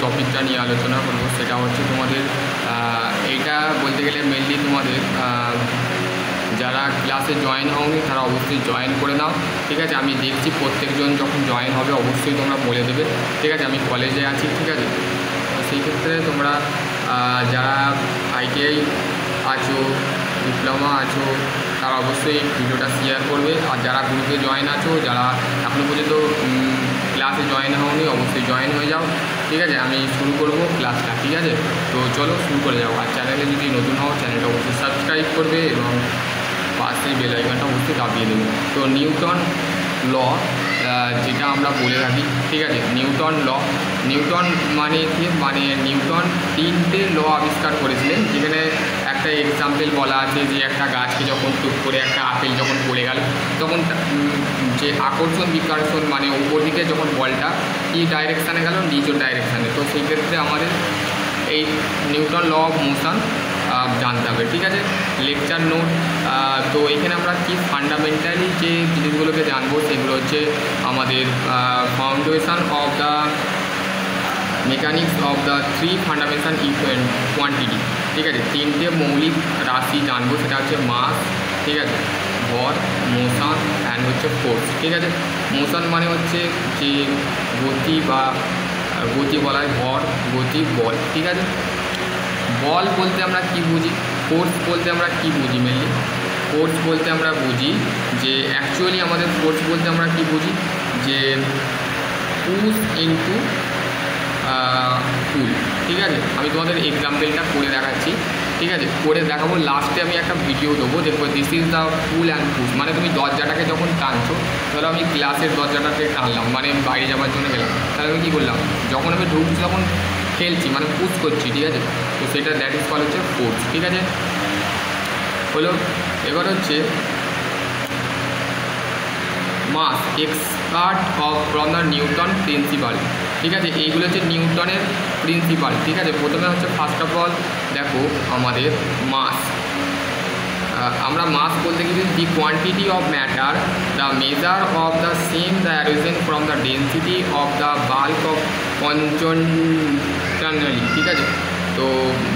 টপিকটা নিয়ে আলোচনা করব সেটা হচ্ছে তোমাদের এইটা বলতে গেলে মেনলি তোমাদের যারা ক্লাসে জয়েন হওনি তারা অবশ্যই জয়েন করে নাও, ঠিক আছে। আমি দেখছি প্রত্যেকজন যখন জয়েন হবে অবশ্যই তোমরা বলে দেবে, ঠিক আছে। আমি কলেজে আছি, ঠিক আছে। তো সেই ক্ষেত্রে তোমরা যারা ITI আছো, ডিপ্লোমা আছো, তারা অবশ্যই ভিডিওটা শেয়ার করবে। আর যারা গ্রুপে জয়েন আছো, যারা এখনও পর্যন্ত ক্লাসে জয়েন হওনি অবশ্যই জয়েন হয়ে যাও, ঠিক আছে। আমি শুরু করব ক্লাসটা, ঠিক আছে। তো চলো শুরু করে যাও। আর চ্যানেলে যদি নতুন হও চ্যানেলটা অবশ্যই সাবস্ক্রাইব করবে এবং পাশে বেল আইকনটা অবশ্যই দাবিয়ে দেবে। তো নিউটন ল যেটা আমরা বলে থাকি, ঠিক আছে। নিউটন মানে কি, মানে নিউটন 3টে ল আবিষ্কার করেছিলেন, যেখানে একটা এক্সাম্পল বলা আছে যে একটা গাছকে যখন টুক করে একটা আপেল যখন পড়ে গেল তখন যে আকর্ষণ বিকর্ষণ মানে উপর দিকে যখন বলটা কি ডাইরেকশানে গেল, নিচের ডাইরেকশানে। তো সেই ক্ষেত্রে আমাদের এই নিউটন ল অফ মোশন জানতে হবে, ঠিক আছে। Lecture note. তো এখানে আমরা কি ফান্ডামেন্টালি যে জিনিসগুলোকে জানবো সেগুলো হচ্ছে আমাদের foundation of the mechanics of the 3 fundamental quantity, ঠিক আছে। 3টে মৌলিক রাশি জানবো, সেটা হচ্ছে মাস, ঠিক আছে, ভর, মোশন অ্যান্ড হচ্ছে ফোর্স, ঠিক আছে। মোশন মানে হচ্ছে যে গতি বা গতি বলা হয় ভর, গতি, বল, ঠিক আছে। বল বলতে আমরা কি বুঝি, ফোর্স বলতে আমরা কি বুঝি, মেনলি ফোর্স বলতে আমরা বুঝি যে অ্যাকচুয়ালি আমাদের ফোর্স বলতে আমরা কি বুঝি যে পুশ ইনটু পুল, ঠিক আছে। আমি তোমাদের এক্সাম্পলটা করে দেখাচ্ছি, ঠিক আছে, করে দেখাবো। লাস্টে আমি একটা ভিডিও দেবো, দেখবো this is the pool and push. মানে তুমি দরজাটাকে যখন টানছো, ধরো আমি ক্লাসের দরজাটাকে টানলাম, মানে আমি বাইরে যাওয়ার জন্য গেলাম, তাহলে আমি কী করলাম, যখন আমি ঢুকছি তখন খেলছি, মানে পুশ করছি, ঠিক আছে। তো সেটা দ্যাট ইজ কল হচ্ছে ফোর্স, ঠিক আছে। হলো এবার হচ্ছে mass expert of from the Newton principle, ঠিক আছে। এইগুলো হচ্ছে নিউটনের প্রিন্সিপাল, ঠিক আছে। প্রথমে হচ্ছে ফার্স্ট অফ অল দেখো আমাদের মাস। আমরা মাস বলতে গেলে the quantity of matter, the measure of the same the arising from the density of the bulk of conjointly, ঠিক আছে। তো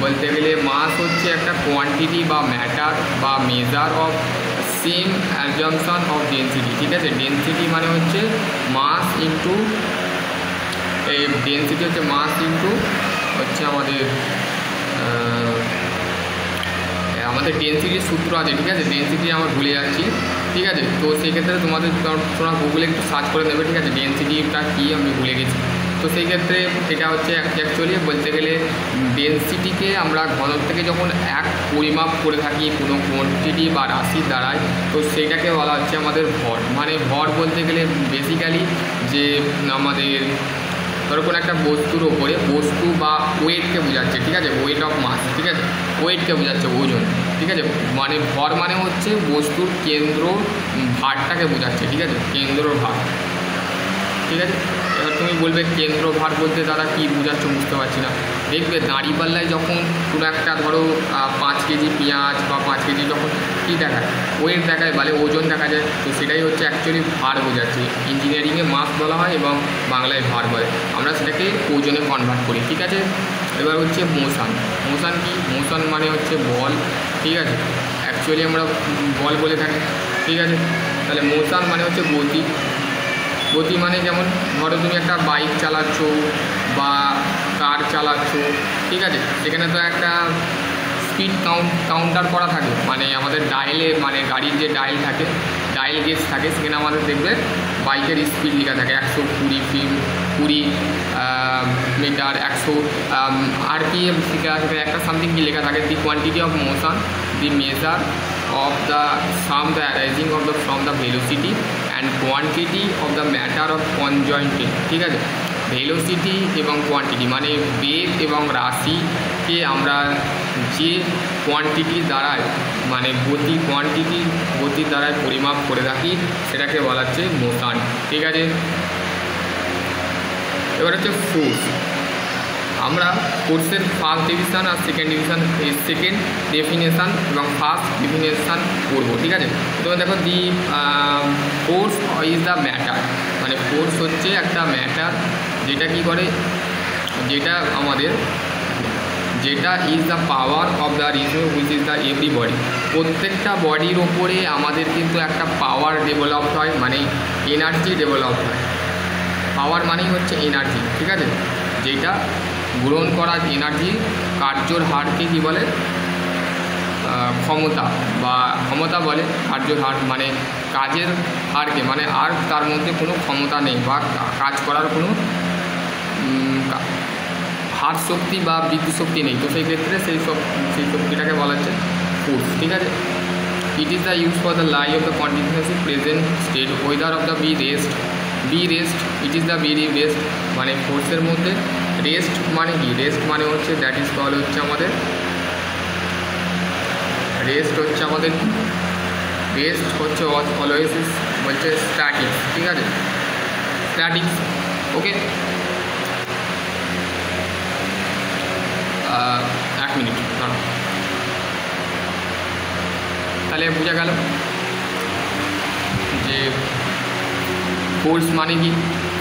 বলতে গেলে মাস হচ্ছে একটা কোয়ান্টিটি বা ম্যাটার বা measure of same assumption of density, ঠিক আছে। ডেন্সিটি মানে হচ্ছে মাস ইন্টু, এই ডেন্সিটি হচ্ছে মাস ইন্টু হচ্ছে আমাদের ডেন্সিটির সূত্র আছে, ঠিক আছে। ডেন্সিটি আমরা ভুলে যাচ্ছি, ঠিক আছে। তো সেই ক্ষেত্রে তোমরা গুগলে একটু সার্চ করে নেবে, ঠিক আছে, ডেন্সিটিটা কী আমি ভুলে গেছি। তো সেই ক্ষেত্রে এটা হচ্ছে অ্যাকচুয়ালি বলতে গেলে ডেন্সিটিকে আমরা ঘনত্বকে যখন এক পরিমাপ করে থাকি কোনো কোয়ান্টিটি বা রাশির দ্বারায়, তো সেইটাকে বলা হচ্ছে আমাদের ভর। মানে ভর বলতে গেলে বেসিক্যালি যে আমাদের ধরো কোনো একটা বস্তুর ওপরে, বস্তু বা ওয়েটকে বোঝাচ্ছে, ঠিক আছে, ওয়েট অফ মাস, ঠিক আছে, ওয়েটকে বোঝাচ্ছে, ওজন, ঠিক আছে। মানে ভর মানে হচ্ছে বস্তুর কেন্দ্র ভারটাকে বোঝাচ্ছে, ঠিক আছে, কেন্দ্র ভার, ঠিক আছে। এবার তুমি বলবে কেন্দ্র ভার বলতে দাদা কী বোঝাচ্ছ, বুঝতে পারছি না। দেখবে দাঁড়িপাল্লায় যখন কোনো একটা ধরো 5 কেজি পেঁয়াজ বা 5 কেজি যখন কী দেখায়, ওয়েট দেখায়, বলে ওজন দেখা যায়, তো সেটাই হচ্ছে অ্যাকচুয়ালি ভার বোঝাচ্ছে। ইঞ্জিনিয়ারিংয়ে মাস বলা হয় এবং বাংলায় ভার বলে, আমরা সেটাকে ওজনে কনভার্ট করি, ঠিক আছে। এবার হচ্ছে মোশন। মোশন কি, মোশন মানে হচ্ছে বল, ঠিক আছে। অ্যাকচুয়ালি আমরা বল বলে থাকি, ঠিক আছে। তাহলে মোশন মানে হচ্ছে গতি। গতি মানে যেমন ধরো তুমি একটা বাইক চালাচ্ছ বা কার চালাচ্ছ, ঠিক আছে, সেখানে তো একটা স্পিড কাউন্টার করা থাকে, মানে আমাদের ডায়ালে, মানে গাড়ির যে ডায়াল থাকে, ডায়াল গেজ থাকে, সেখানে আমাদের দেখবে বাইকের স্পিড লেখা থাকে 120 মিটার, 100 RPM লেখা থাকে, একটা সামথিং কি লেখা থাকে। The quantity of motion, the measure of the sum the arising of the from the velocity and quantity of the matter of conjoined, ঠিক আছে। ভেলোসিটি এবং কোয়ান্টিটি মানে বেগ এবং রাশিকে আমরা যে কোয়ান্টিটির দ্বারায়, মানে গতির দ্বারায় পরিমাপ করে থাকি, সেটাকে বলা হচ্ছে মোশন, ঠিক আছে। এবার হচ্ছে ফোর্স। আমরা কোর্সের ফার্স্ট ডিভিশন আর সেকেন্ড ডিভিশন, সেকেন্ড ডেফিনেশান এবং ফার্স্ট ডেফিনেশান করবো, ঠিক আছে। তো দেখো the force is the matter, মানে ফোর্স হচ্ছে একটা ম্যাটার যেটা কি করে, যেটা is the power of the reason which is the every body. প্রত্যেকটা বডির ওপরে আমাদের কিন্তু একটা পাওয়ার ডেভেলপ হয়, মানে এনার্জি ডেভেলপ হয়। পাওয়ার মানেই হচ্ছে এনার্জি, ঠিক আছে, যেটা গ্রহণ করা এনার্জি কার্যর হারকে কী বলে, ক্ষমতা বলে। কার্যর হার মানে কাজের হারকে, মানে আর তার মধ্যে কোনো ক্ষমতা নেই বা কাজ করার কোনো হার শক্তি বা বিদ্যুৎ শক্তি নেই। তো সেই ক্ষেত্রে সেই শক্তিটাকে বলা হচ্ছে ফোর্স, ঠিক আছে। It is the use for the lie of the continuously present state weather of the be rest it is the very best. মানে ফোর্সের মধ্যে রেস্ট মানে কি, রেস্ট মানে হচ্ছে দ্যাট ইজ কল হচ্ছে আমাদের রেস্ট হচ্ছে অলওয়েজ বলছে স্ট্যাটিক্স, ঠিক আছে, স্ট্যাটিক্স। ওকে, এক মিনিট দাঁড়াও, তাহলে বোঝা গেল যে ফোর্স মানে কি।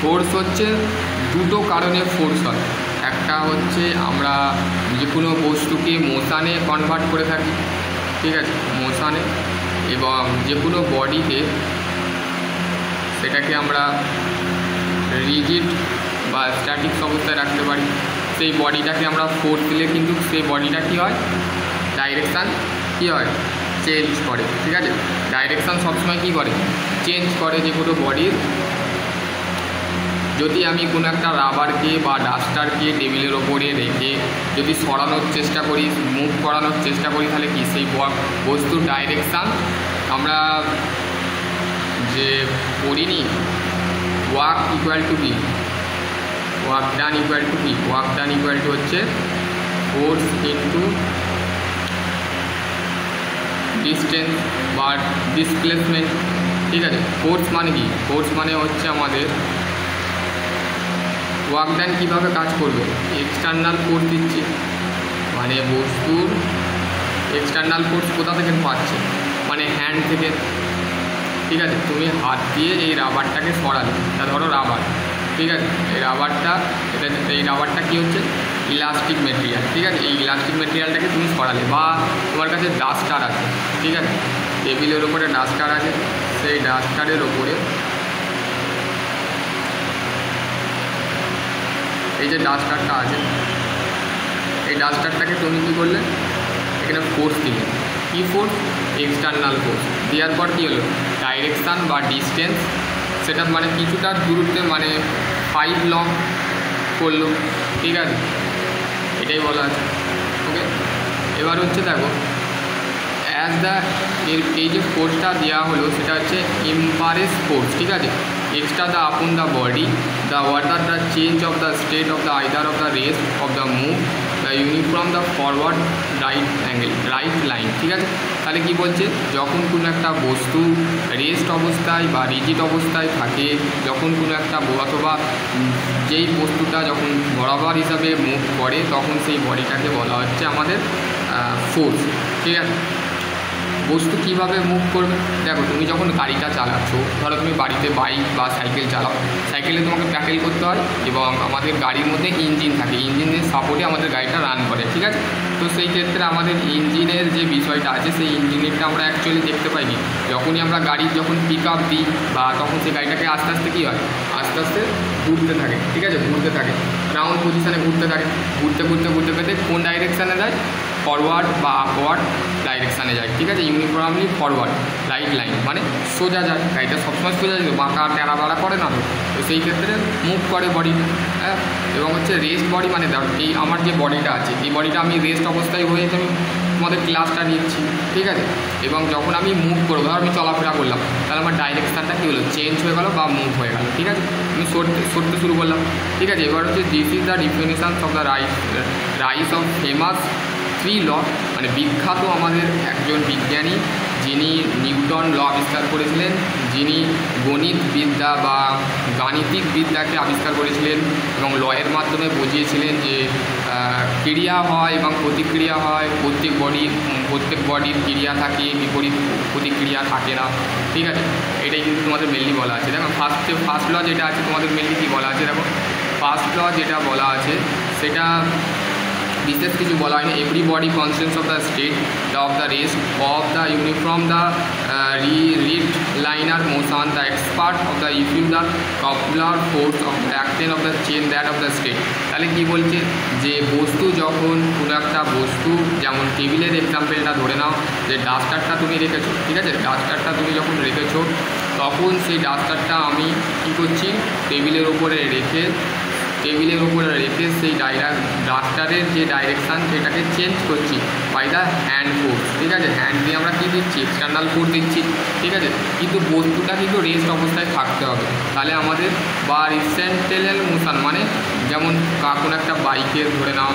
ফোর্স হচ্ছে দুটো কারণে ফোর্স হয়। একটা হচ্ছে আমরা যে কোনো বস্তুকে মোশানে কনভার্ট করে থাকি, ঠিক আছে, মোশানে, এবং যে কোনো বডিকে সেটাকে আমরা রিজিড বা স্ট্যাটিক্স অবস্থায় রাখতে পারি। সেই বডিটাকে আমরা ফোর্স দিলে কিন্তু সেই বডিটা কী হয়, ডাইরেকশান কী হয়, চেঞ্জ করে, ঠিক আছে। ডাইরেকশান সবসময় কী করে, চেঞ্জ করে যে কোনো বডির। যদি আমি কোনো একটা রাবারকে বা ডাস্টারকে টেবিলের ওপরে রেখে যদি সরানোর চেষ্টা করি, মুভ করানোর চেষ্টা করি, তাহলে কি সেই বস্তুর ডাইরেকশান আমরা যে পড়িনি, ওয়ার্ক ইকুয়াল টু কি, ওয়ার্ক ডান ইকুয়াল টু কি, ওয়ার্ক ডান ইকুয়াল টু হচ্ছে ফোর্স ইন্টু ডিস্টেন্স বা ডিসপ্লেসমেন্ট, ঠিক আছে। ফোর্স মানে কি, ফোর্স মানে হচ্ছে আমাদের ওয়ার্ক ডান কীভাবে কাজ করবে, এক্সটার্নাল ফোর্স দিচ্ছে, মানে বস্তুর এক্সটার্নাল ফোর্স কোথা থেকে পাচ্ছে, মানে হ্যান্ড থেকে, ঠিক আছে। তুমি হাত দিয়ে এই রাবারটাকে সরালে, তা ধরো রাবার, ঠিক আছে, এই রাবারটা কী হচ্ছে, ইলাস্টিক মেটেরিয়াল, ঠিক আছে। এই ইলাস্টিক মেটেরিয়ালটাকে তুমি সরালে, বা তোমার কাছে ডাস্টার আছে, ঠিক আছে, টেবিলের ওপরে ডাস্টার আছে, সেই ডাস্টারের ওপরে এই যে ডাস্টারটা আছে, এই ডাস্টারটাকে তুমি কী করলে, এখানে ফোর্স দিলে, কী ফোর্স, এক্সটার্নাল ফোর্স দেওয়ার পর কী হলো, ডাইরেকশান বা ডিস্টেন্স সেটা মানে কিছুটা দূরত্বে, মানে 5 লং করলো, ঠিক আছে, এটাই বলা আছে। ওকে, এবার হচ্ছে দেখো, অ্যাজ দ্য এই যে ফোর্সটা দেওয়া হলো সেটা হচ্ছে ইম্পারেস ফোর্স, ঠিক আছে, extra the upon the body the water the change of the state of the either of the rest of the move the uniform the forward right line, ঠিক আছে। তাহলে কি বলছে, যখন কোনো একটা বস্তু রেস্ট অবস্থায় বা রিজিড অবস্থায় থাকে, যখন কোনো একটা অথবা যেই বস্তুটা যখন বরাবর হিসাবে মুভ করে, তখন সেই বডিটাকে বলা হচ্ছে আমাদের ফোর্স, ঠিক আছে। বস্তু কীভাবে মুভ করবে, দেখো তুমি যখন গাড়িটা চালাচ্ছ, ধরো তুমি বাড়িতে বাইক বা সাইকেল চালাও, সাইকেলে তোমাকে প্যাডেল করতে হয়, এবং আমাদের গাড়ির মধ্যে ইঞ্জিন থাকে, ইঞ্জিনের সাপোর্টে আমাদের গাড়িটা রান করে, ঠিক আছে। তো সেই ক্ষেত্রে আমাদের ইঞ্জিনের যে বিষয়টা আছে, সেই ইঞ্জিনটা আমরা অ্যাকচুয়ালি দেখতে পাইনি। যখনই আমরা গাড়ির যখন পিক আপ দিই, বা তখন সেই গাড়িটাকে আস্তে আস্তে কী হয়, আস্তে আস্তে ঘুরতে থাকে, ঠিক আছে, ঘুরতে থাকে, রাউন্ড পজিশানে ঘুরতে থাকে, ঘুরতে কোন ডাইরেকশানে যায়, ফরওয়ার্ড বা আপওয়ার্ড ডাইরেকশানে যায়, ঠিক আছে, ইউনিফর্মলি ফরওয়ার্ড রাইট লাইন, মানে সোজা যায়, গাড়িটা সবসময় সোজা যায়, বাঁকা টেরা বাড়া করে না। তো সেই ক্ষেত্রে মুভ করে বডিটা, হ্যাঁ। এবং হচ্ছে রেস্ট বডি, মানে এই আমার যে বডিটা আছে, এই বডিটা আমি রেস্ট অবস্থায় হয়ে আমি তোমাদের ক্লাসটা নিচ্ছি, ঠিক আছে। এবং যখন আমি মুভ করবো, ধর আমি চলাফেরা করলাম, তাহলে আমার ডাইরেকশানটা কী হলো, চেঞ্জ হয়ে গেল বা মুভ হয়ে গেল, ঠিক আছে। আমি সরতে শুরু করলাম, ঠিক আছে। এবার হচ্ছে this is the definition of the rice of famous 3 ল, মানে বিখ্যাত আমাদের একজন বিজ্ঞানী, যিনি নিউটন ল আবিষ্কার করেছিলেন, যিনি গণিতবিদ্যা বা গাণিতিক বিদ্যাকে আবিষ্কার করেছিলেন, এবং লয়ের মাধ্যমে বুঝিয়েছিলেন যে ক্রিয়া হয় এবং প্রতিক্রিয়া হয়, প্রত্যেক বডির ক্রিয়া থাকে, বিপরীত প্রতিক্রিয়া থাকে না, ঠিক আছে। এটাই কিন্তু তোমাদের মেনলি বলা আছে। দেখো ফার্স্ট ল যেটা আছে তোমাদের মেনলি কী বলা আছে, দেখো ফার্স্ট ল যেটা বলা আছে সেটা বিশেষ কিছু বলা হয়নি। Everybody conscious of the state of the rest of the uniform the read linear motion the expert of the if you the coupler force of the action of the change that of the state. তাহলে কী বলছে যে বস্তু যখন কোনো একটা বস্তু, যেমন টেবিলের এক্সাম্পলটা ধরে নাও, যে ডাস্টারটা তুমি রেখেছো, ঠিক আছে, ডাস্টারটা তুমি যখন রেখেছো তখন সেই ডাস্টারটা আমি কী করছি, টেবিলের উপরে রেখে সেই ডাস্টারের যে ডাইরেকশান সেটাকে চেঞ্জ করছি বাই দ্য হ্যান্ড ফোর্স, ঠিক আছে। হ্যান্ড দিয়ে আমরা কী দিচ্ছি, এক্সটার্নাল ফোর্স দিচ্ছি, ঠিক আছে। কিন্তু বস্তুটা কিন্তু রেস্ট অবস্থায় থাকতে হবে। তাহলে আমাদের বা রিসেন্টেলের মোশন মানে যেমন কোনো একটা বাইকের ধরে নাও,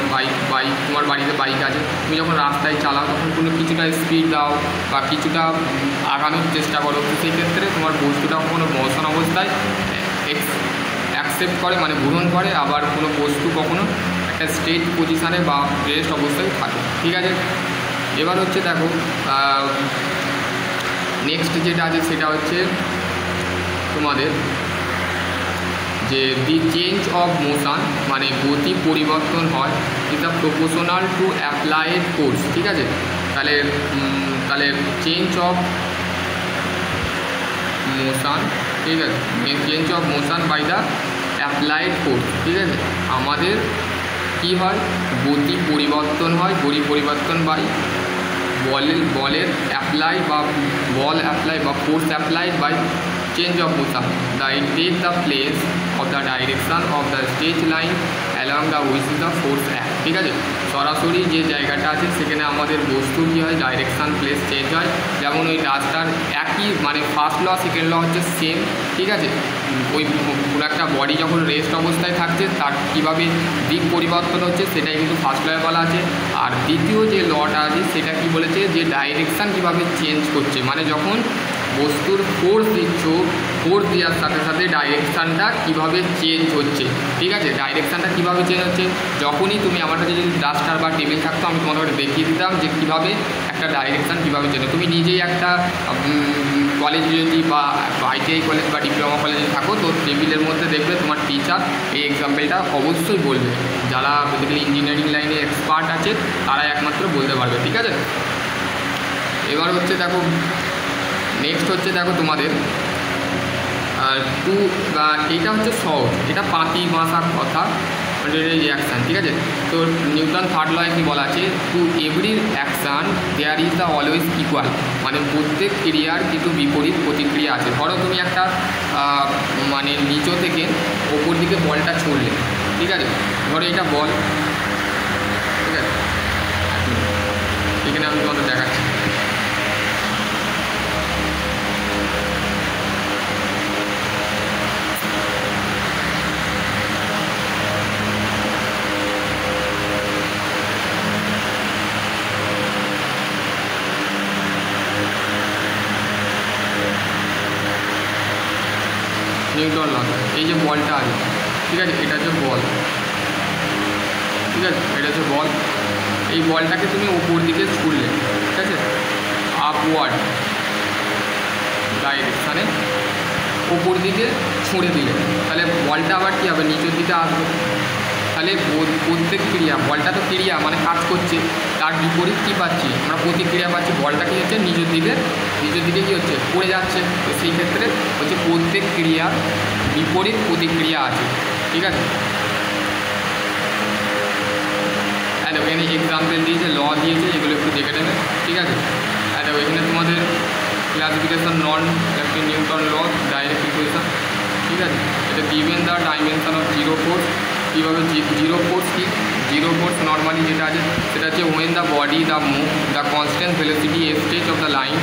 বাইক তোমার বাড়িতে বাইক আছে, তুমি যখন রাস্তায় চালাও তখন কোনো কিছুটা স্পিড দাও বা কিছুটা আগানোর চেষ্টা করো, তো সেই ক্ষেত্রে তোমার বস্তুটা কোনো মোশন অবস্থায় অ্যাকসেপ্ট করে, মানে গ্রহণ করে, আবার কোনো বস্তু কখনো একটা স্টেট পজিশানে বা রেস্ট অবস্থায় থাকে, ঠিক আছে। এবার হচ্ছে দেখো নেক্সট যেটা আছে সেটা হচ্ছে তোমাদের যে দি চেঞ্জ অফ মোশন মানে গতি পরিবর্তন হয় is the proportional to applied force, ঠিক আছে। তাহলে চেঞ্জ অফ মোশন, ঠিক আছে, change of motion by the applied force, ঠিক আছে। আমাদের কী হয়, গতি পরিবর্তন হয়, গতি পরিবর্তন বাই বলের অ্যাপ্লাই বা বল অ্যাপ্লাই বা force applied by change of motion the it take the place of the direction of the stage line along the with the force act, ঠিক আছে। সরাসরি যে জায়গাটা আছে সেখানে আমাদের বস্তু কী হয়, ডাইরেকশান প্লেস চেঞ্জ হয়। যেমন ওই ডাস্টার একই, মানে ফার্স্ট ল সেকেন্ড ল হচ্ছে সেম, ঠিক আছে। ওই কোনো একটা বডি যখন রেস্ট অবস্থায় থাকছে তার কীভাবে দিক পরিবর্তন হচ্ছে সেটাই কিন্তু ফার্স্ট লয়ে বলা আছে। আর দ্বিতীয় যে লটা আছে সেটা কি বলেছে, যে ডাইরেকশান কীভাবে চেঞ্জ করছে, মানে যখন বস্তুর ফোর্স দিচ্ছ, ফোর্স দেওয়ার সাথে সাথে ডাইরেকশানটা কীভাবে চেঞ্জ হচ্ছে, ঠিক আছে। ডাইরেকশানটা কীভাবে চেঞ্জ হচ্ছে, যখনই তুমি আমার কাছে যদি ডাস্টার বা টেবিল থাকতো আমি তোমাদের দেখিয়ে দিতাম যে কীভাবে একটা ডাইরেকশান কীভাবে চেঞ্জ। তুমি নিজেই একটা কলেজে যদি বা আইটিআই কলেজ বা ডিপ্লোমা কলেজে থাকো, তো টেবিলের মধ্যে দেখবে তোমার টিচার এই এক্সাম্পলটা অবশ্যই বলবে। যারা বেসিক্যালি ইঞ্জিনিয়ারিং লাইনে এক্সপার্ট আছে তারাই একমাত্র বলতে পারবে, ঠিক আছে। এবার হচ্ছে দেখো নেক্সট হচ্ছে দেখো তোমাদের এইটা হচ্ছে সহজ, এটা পাতি বাঁশার কথা, রিয়াকশান, ঠিক আছে। তো নিউটন থার্ড লয়ে কি বলা আছে, to every action there is the always equal, মানে প্রত্যেক ক্রিয়ার কিন্তু বিপরীত প্রতিক্রিয়া আছে। ধরো তুমি একটা মানে নিচ থেকে ওপর দিকে বলটা ছুঁড়লে, ঠিক আছে, ধরো এটা বল, ঠিক আছে, এখানে আমি তোমাদের দেখাচ্ছি। নিউটন ল, এই যে বলটা আছে, ঠিক আছে, এটা হচ্ছে বল, ঠিক আছে, এটা হচ্ছে বল। এই বলটাকে তুমি ওপর দিকে ছুঁড়লে, ঠিক আছে, আপওয়ার্ড ডাইরেকশানে ওপর দিকে ছুঁড়ে দিলে, তাহলে বলটা আবার কী হবে, নিচের দিকে আসবে। তাহলে প্রত্যেক ক্রিয়া, বলটা তো ক্রিয়া মানে কাজ করছে, তার বিপরীত কী পাচ্ছি আমরা, প্রতিক্রিয়া পাচ্ছি। বলটা কী হচ্ছে, নিচের দিকে কী হচ্ছে, পড়ে যাচ্ছে। তো সেই ক্ষেত্রে হচ্ছে প্রত্যেক ক্রিয়ার বিপরীত প্রতিক্রিয়া আছে, ঠিক আছে। হ্যালো, এখানে এক্সাম্পল দিয়েছে, ল দিয়েছে, এগুলো একটু দেখে নেবে, ঠিক আছে। হ্যালো, এখানে তোমাদের classification non electric Newton law direct equation, ঠিক আছে। এটা given the dimension of zero force. কীভাবে জিরো ফোর্স কি, জিরো ফোর্স নর্মালি যেটা আছে সেটা হচ্ছে when the body the move the constant velocity stage of the line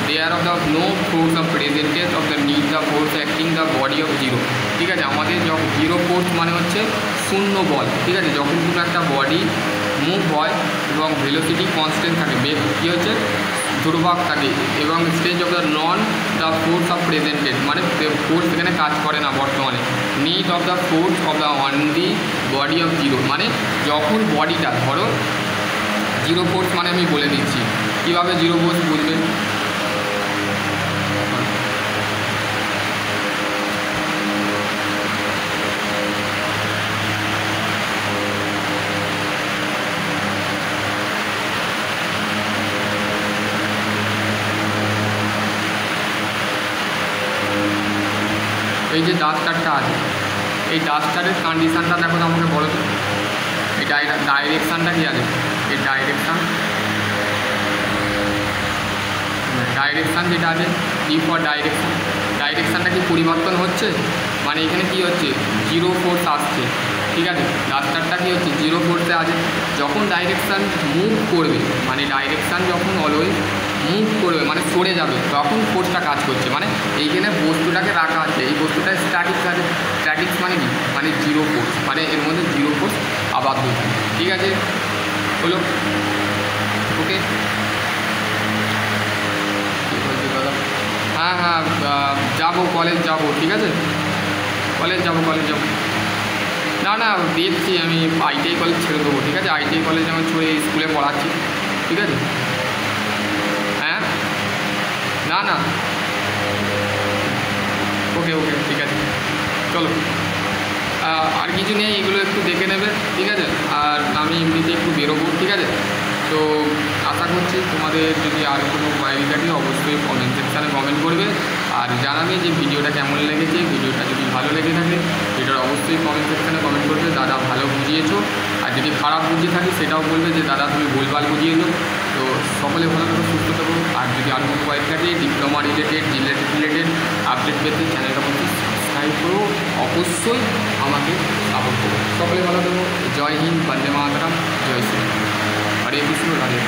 there of the no force of presence of the need the force acting the body of zero, ঠিক আছে। আমাদের যখন zero force মানে হচ্ছে শূন্য বল, ঠিক আছে। যখন কোনো একটা বডি মুভ হয় এবং ভেলোসিটি কনস্ট্যান্ট থাকে, বেগ কী হচ্ছে ধ্রুবক থাকে, এবং stage of the non the force of presented মানে ফোর্স এখানে কাজ করে না বর্তমানে, need of the force of the on the body of zero, মানে যখন বডিটা ধরো জিরো ফোর্স মানে আমি বলে দিচ্ছি কীভাবে জিরো ফোর্স বুঝবে। এই যে ডাস্টারটা আছে, এই ডাস্টারের কন্ডিশানটা দেখো তো আমাকে বলো তো। এই ডাইরেকশানটা কি আছে, এই ডাইরেকশান যেটা আছে, ডি ফর ডাইরেকশানটা কি পরিবর্তন হচ্ছে? মানে এখানে কি হচ্ছে, জিরো ফোর্স আসছে, ঠিক আছে। ডাস্টারটা কি হচ্ছে, জিরো ফোর্সে আছে। যখন ডাইরেকশান মুভ করবে, মানে ডাইরেকশান যখন অলওয়েজ মুভ করবে, মানে সরে যাবে, তখন ফোর্সটা কাজ করছে। মানে এইখানে বস্তুটাকে রাখা আছে, এই বস্তুটা স্ট্যাটিক্স আছে। স্ট্যাটিক্স মানে কি, মানে জিরো ফোর্স, মানে এর মধ্যে জিরো ফোর্স আবদ্ধ, ঠিক আছে। হলো, ওকে। হ্যাঁ হ্যাঁ, যাবো, কলেজ যাবো, ঠিক আছে, কলেজ যাবো। না না, দেখছি আমি আইটিআই কলেজ ছেড়ে দেবো, ঠিক আছে। আইটিআই কলেজ আমার ছেড়ে স্কুলে পড়াচ্ছি, ঠিক আছে। হ্যাঁ, না ওকে, ঠিক আছে, চলো। আর কিছু নেই, এগুলো একটু দেখে নেবে, ঠিক আছে। আর আমি এমনিতে একটু বেরোবো, ঠিক আছে। তো আশা করছি তোমাদের যদি আর কোনো কোয়ারি থাকে অবশ্যই কমেন্ট সেকশানে কমেন্ট করবে, আর জানাবে যে ভিডিওটা কেমন লেগেছে। ভিডিওটা যদি ভালো লেগে থাকে ভিডিওটা অবশ্যই কমেন্ট সেকশানে কমেন্ট করবে, দাদা ভালো বুঝিয়েছো। আর যদি খারাপ বুঝিয়ে থাকি সেটাও বলবে যে দাদা তুমি ভুলভাল বুঝিয়েছো। তো সকলে ভালো থাকো, সুস্থ থাকো। আর যদি আর কোনো কোয়ারি থাকে ডিপ্লোমা রিলেটেড আপডেট পেতে চ্যানেলটা বলছি সাবস্ক্রাইব করো, অবশ্যই আমাকে সাপোর্ট করো। সকলে ভালো থাকো। জয় হিন্দ, বন্দে মাতরম, জয় শ্রী, হরে কৃষ্ণ, রাধে।